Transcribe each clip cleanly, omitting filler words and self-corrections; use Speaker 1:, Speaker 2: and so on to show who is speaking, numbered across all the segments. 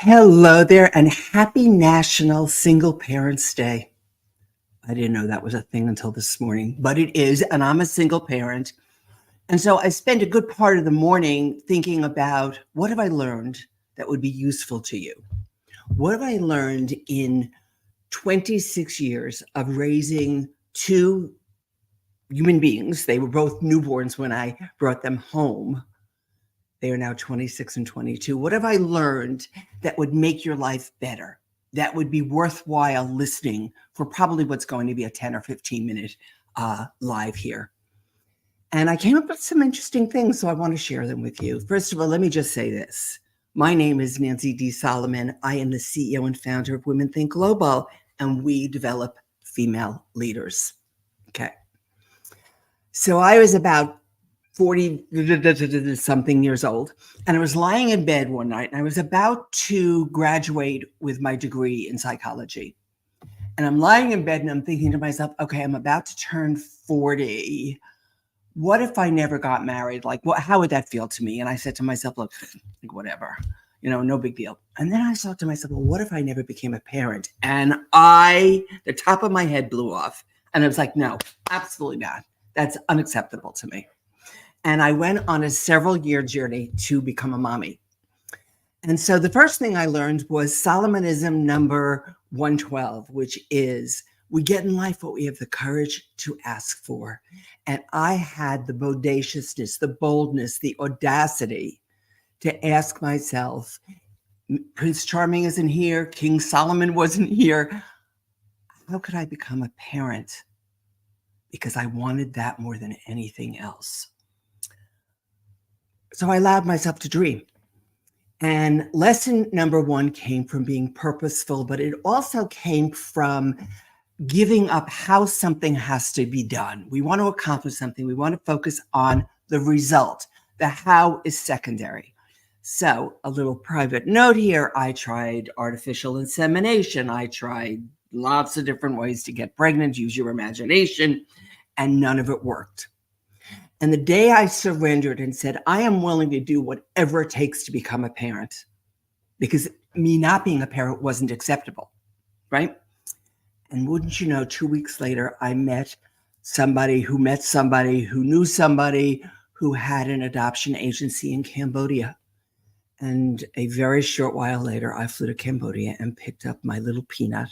Speaker 1: Hello there, and happy National Single Parents Day. I didn't know that was a thing until this morning, but it is, and I'm a single parent. And so I spend a good part of the morning thinking about what have I learned that would be useful to you? What have I learned in 26 years of raising two human beings? They were both newborns when I brought them home. They are now 26 and 22. What have I learned that would make your life better? That would be worthwhile listening for probably what's going to be a 10 or 15 minute live here. And I came up with some interesting things, so I want to share them with you. First of all, let me just say this. My name is Nancy D. Solomon. I am the CEO and founder of WomenThink Global, and we develop female leaders. Okay. So I was about 40 something years old. And I was lying in bed one night and I was about to graduate with my degree in psychology. And I'm lying in bed and I'm thinking to myself, okay, I'm about to turn 40. What if I never got married? Like, how would that feel to me? And I said to myself, look, whatever, no big deal. And then I thought to myself, well, what if I never became a parent? And the top of my head blew off. And I was like, no, absolutely not. That's unacceptable to me. And I went on a several-year journey to become a mommy. And so the first thing I learned was Solomonism number 112, which is we get in life what we have the courage to ask for. And I had the bodaciousness, the boldness, the audacity to ask myself, Prince Charming isn't here, King Solomon wasn't here. How could I become a parent? Because I wanted that more than anything else. So I allowed myself to dream. And lesson number one came from being purposeful, but it also came from giving up how something has to be done. We want to accomplish something. We want to focus on the result. The how is secondary. So a little private note here. I tried artificial insemination. I tried lots of different ways to get pregnant. Use your imagination. And none of it worked. And the day I surrendered and said, I am willing to do whatever it takes to become a parent, because me not being a parent wasn't acceptable, right? And wouldn't you know, 2 weeks later, I met somebody who knew somebody who had an adoption agency in Cambodia. And a very short while later, I flew to Cambodia and picked up my little Peanut.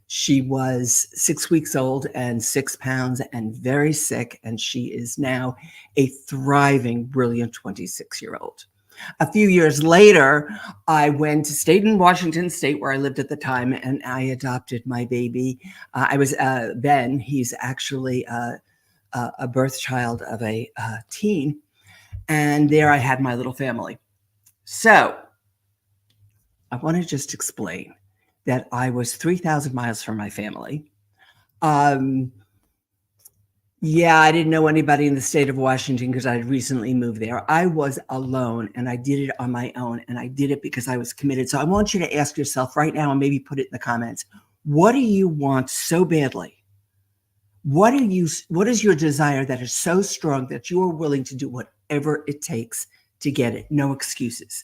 Speaker 1: She was 6 weeks old and 6 pounds and very sick. And she is now a thriving, brilliant 26-year-old. A few years later, I stayed in Washington State where I lived at the time, and I adopted my baby. I was Ben. He's actually a birth child of a teen. And there I had my little family. So I want to just explain that I was 3,000 miles from my family. I didn't know anybody in the state of Washington because I had recently moved there. I was alone, and I did it on my own, and I did it because I was committed. So I want you to ask yourself right now, and maybe put it in the comments, what do you want so badly? What is your desire that is so strong that you are willing to do whatever it takes to get it? No excuses.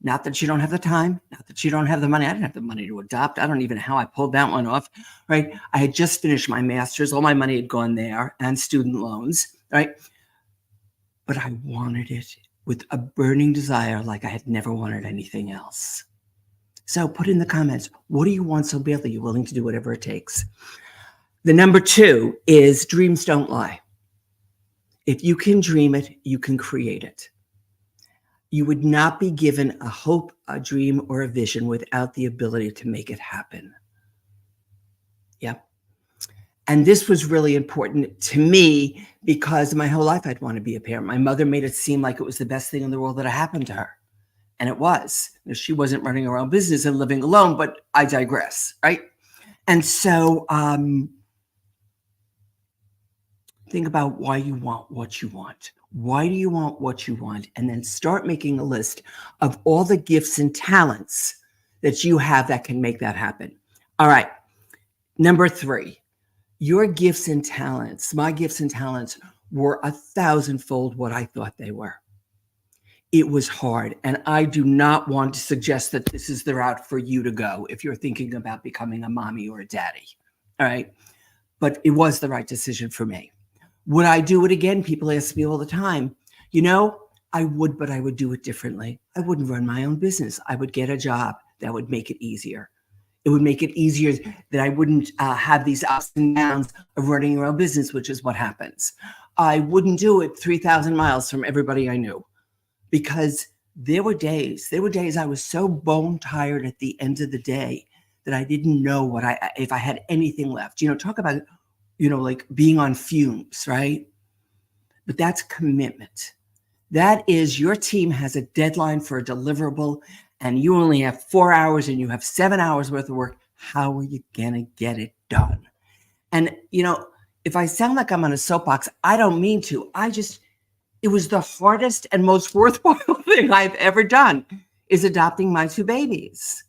Speaker 1: Not that you don't have the time, not that you don't have the money. I didn't have the money to adopt. I don't even know how I pulled that one off, right? I had just finished my master's. All my money had gone there and student loans, right? But I wanted it with a burning desire like I had never wanted anything else. So put in the comments, what do you want so badly you're willing to do whatever it takes? The number 2 is dreams don't lie. If you can dream it, you can create it. You would not be given a hope, a dream, or a vision without the ability to make it happen. Yeah. And this was really important to me because my whole life I'd want to be a parent. My mother made it seem like it was the best thing in the world that happened to her. And it was. She wasn't running her own business and living alone, but I digress, right? And so think about why you want what you want. Why do you want what you want? And then start making a list of all the gifts and talents that you have that can make that happen. All right. Number 3, your gifts and talents, my gifts and talents were 1,000-fold what I thought they were. It was hard. And I do not want to suggest that this is the route for you to go if you're thinking about becoming a mommy or a daddy. All right. But it was the right decision for me. Would I do it again? People ask me all the time. I would, but I would do it differently. I wouldn't run my own business. I would get a job that would make it easier. It would make it easier that I wouldn't have these ups and downs of running your own business, which is what happens. I wouldn't do it 3,000 miles from everybody I knew, because there were days I was so bone tired at the end of the day that I didn't know if I had anything left. Talk about, like being on fumes, right? But that's commitment. That is, your team has a deadline for a deliverable and you only have 4 hours and you have 7 hours worth of work. How are you going to get it done? And, if I sound like I'm on a soapbox, I don't mean to. It was the hardest and most worthwhile thing I've ever done, is adopting my 2 babies.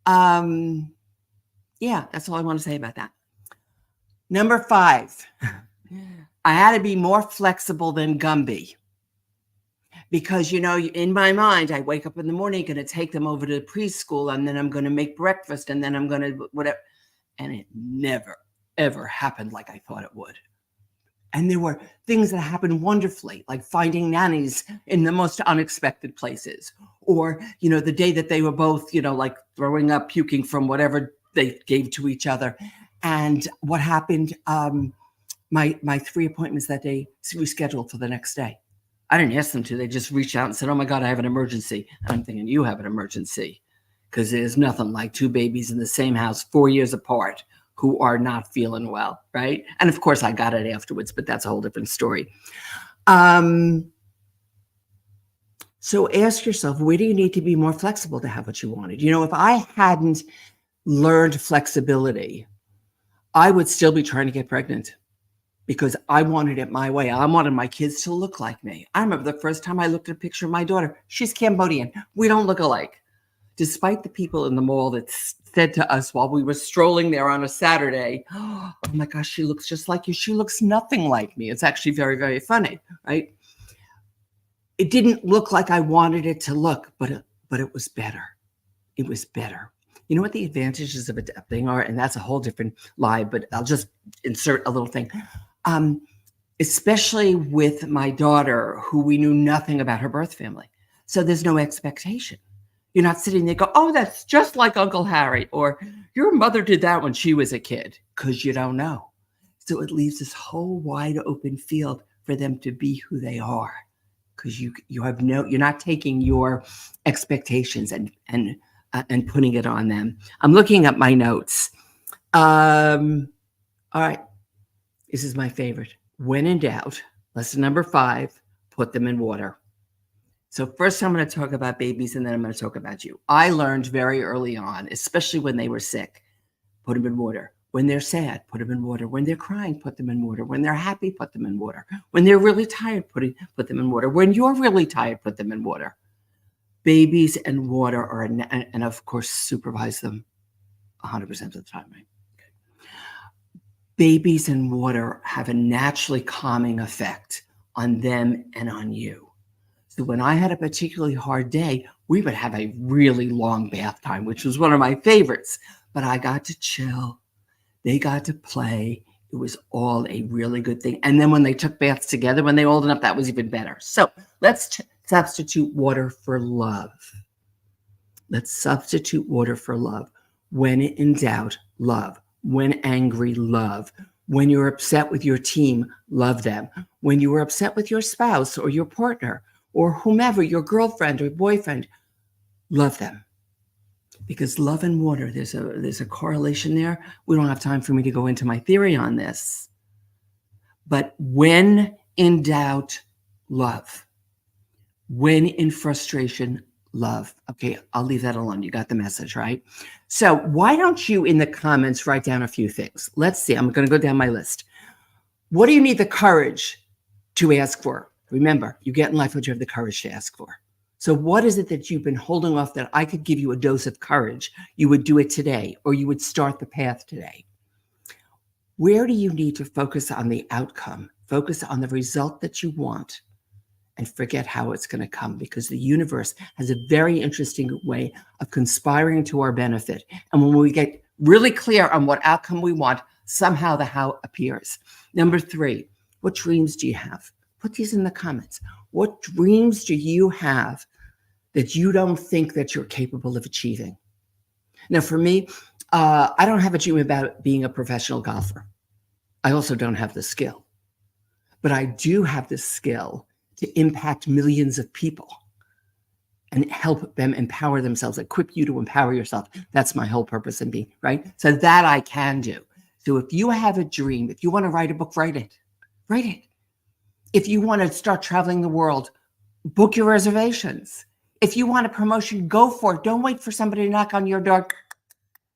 Speaker 1: Yeah, that's all I want to say about that. Number 5, I had to be more flexible than Gumby. Because, in my mind, I wake up in the morning, going to take them over to preschool, and then I'm going to make breakfast, and then I'm going to whatever. And it never, ever happened like I thought it would. And there were things that happened wonderfully, like finding nannies in the most unexpected places. Or, the day that they were both, like throwing up, puking from whatever they gave to each other. And what happened, my 3 appointments that day rescheduled for the next day. I didn't ask them to. They just reached out and said, oh, my God, I have an emergency. And I'm thinking, you have an emergency, because there's nothing like 2 babies in the same house 4 years apart who are not feeling well, right? And, of course, I got it afterwards, but that's a whole different story. So ask yourself, where do you need to be more flexible to have what you wanted? If I hadn't learned flexibility, I would still be trying to get pregnant, because I wanted it my way. I wanted my kids to look like me. I remember the first time I looked at a picture of my daughter. She's Cambodian. We don't look alike. Despite the people in the mall that said to us while we were strolling there on a Saturday, oh my gosh, she looks just like you. She looks nothing like me. It's actually very, very funny, right? It didn't look like I wanted it to look, but it was better. It was better. You know what the advantages of adopting are? And that's a whole different lie, but I'll just insert a little thing. Especially with my daughter, who we knew nothing about her birth family. So there's no expectation. You're not sitting there go, oh, that's just like Uncle Harry, or your mother did that when she was a kid, because you don't know. So it leaves this whole wide open field for them to be who they are, because you're not taking your expectations and putting it on them. I'm looking at my notes. All right. This is my favorite. When in doubt, lesson number 5, put them in water. So first I'm going to talk about babies, and then I'm going to talk about you. I learned very early on, especially when they were sick, put them in water. When they're sad, put them in water. When they're crying, put them in water. When they're happy, put them in water. When they're really tired, put them in water. When you're really tired, put them in water. Babies and water and of course, supervise them 100% of the time, right? Babies and water have a naturally calming effect on them and on you. So when I had a particularly hard day, we would have a really long bath time, which was one of my favorites. But I got to chill. They got to play. It was all a really good thing. And then when they took baths together, when they were old enough, that was even better. So let's substitute water for love. Let's substitute water for love. When in doubt, love. When angry, love. When you're upset with your team, love them. When you were upset with your spouse or your partner or whomever, your girlfriend or boyfriend, love them. Because love and water, there's a correlation there. We don't have time for me to go into my theory on this. But when in doubt, love. When in frustration, love. Okay, I'll leave that alone. You got the message, right? So why don't you, in the comments, write down a few things? Let's see. I'm going to go down my list. What do you need the courage to ask for? Remember, you get in life what you have the courage to ask for. So what is it that you've been holding off that I could give you a dose of courage? You would do it today, or you would start the path today. Where do you need to focus on the outcome? Focus on the result that you want, and forget how it's going to come, because the universe has a very interesting way of conspiring to our benefit. And when we get really clear on what outcome we want, somehow the how appears. Number 3, what dreams do you have? Put these in the comments. What dreams do you have that you don't think that you're capable of achieving? Now, for me, I don't have a dream about being a professional golfer. I also don't have the skill, but I do have the skill to impact millions of people and help them empower themselves, equip you to empower yourself. That's my whole purpose in being, right? So that I can do. So if you have a dream, if you want to write a book, write it. Write it. If you want to start traveling the world, book your reservations. If you want a promotion, go for it. Don't wait for somebody to knock on your door.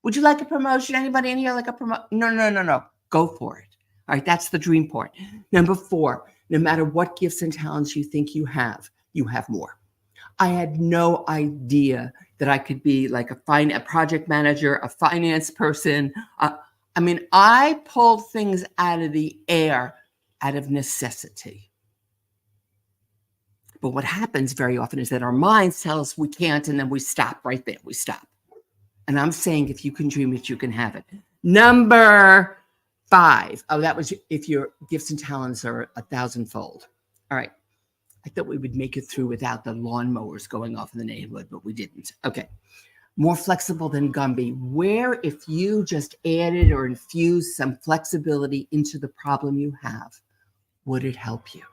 Speaker 1: Would you like a promotion? Anybody in here like a promotion? No. Go for it. All right, that's the dream part. Number 4, no matter what gifts and talents you think you have more. I had no idea that I could be like a project manager, a finance person. I pulled things out of the air out of necessity. But what happens very often is that our minds tell us we can't, and then we stop right there. We stop. And I'm saying if you can dream it, you can have it. Number 5. Oh, that was if your gifts and talents are 1,000-fold. All right. I thought we would make it through without the lawnmowers going off in the neighborhood, but we didn't. Okay. More flexible than Gumby. Where if you just added or infused some flexibility into the problem you have, would it help you?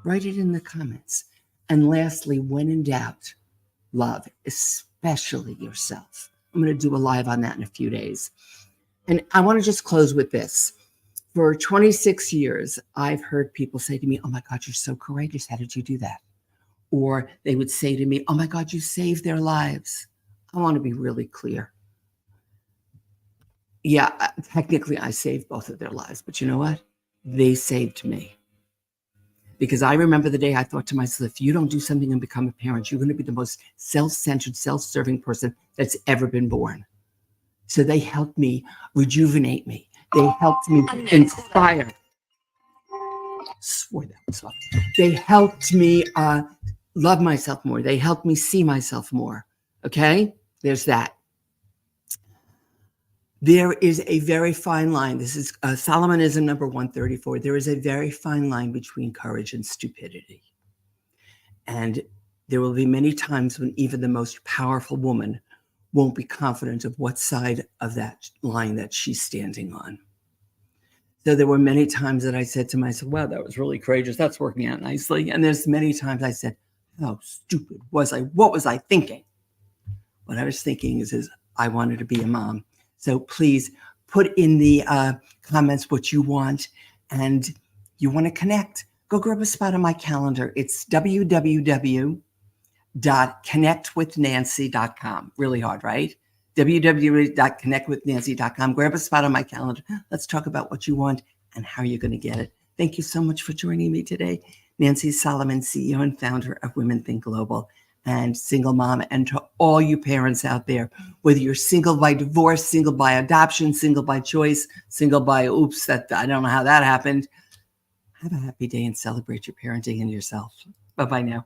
Speaker 1: Write it in the comments. And lastly, when in doubt, love, especially yourself. I'm going to do a live on that in a few days. And I want to just close with this. For 26 years, I've heard people say to me, oh my God, you're so courageous. How did you do that? Or they would say to me, oh my God, you saved their lives. I want to be really clear. Yeah, technically I saved both of their lives, but you know what? They saved me. Because I remember the day I thought to myself, if you don't do something and become a parent, you're going to be the most self-centered, self-serving person that's ever been born. So they helped me rejuvenate me. They helped me inspire. Swore that was off. They helped me love myself more. They helped me see myself more. Okay? There's that. There is a very fine line. This is Solomonism number 134. There is a very fine line between courage and stupidity. And there will be many times when even the most powerful woman won't be confident of what side of that line that she's standing on. So there were many times that I said to myself, wow, that was really courageous. That's working out nicely. And there's many times I said, how stupid was I? What was I thinking? What I was thinking is I wanted to be a mom. So please put in the comments what you want, and you want to connect. Go grab a spot on my calendar. It's www.connectwithnancy.com. Really hard, right? www.connectwithnancy.com. Grab a spot on my calendar. Let's talk about what you want and how you're going to get it. Thank you so much for joining me today. Nancy Solomon, CEO and founder of WomenThink Global, and single mom, and to all you parents out there, whether you're single by divorce, single by adoption, single by choice, single by oops, that I don't know how that happened. Have a happy day and celebrate your parenting and yourself. Bye-bye now.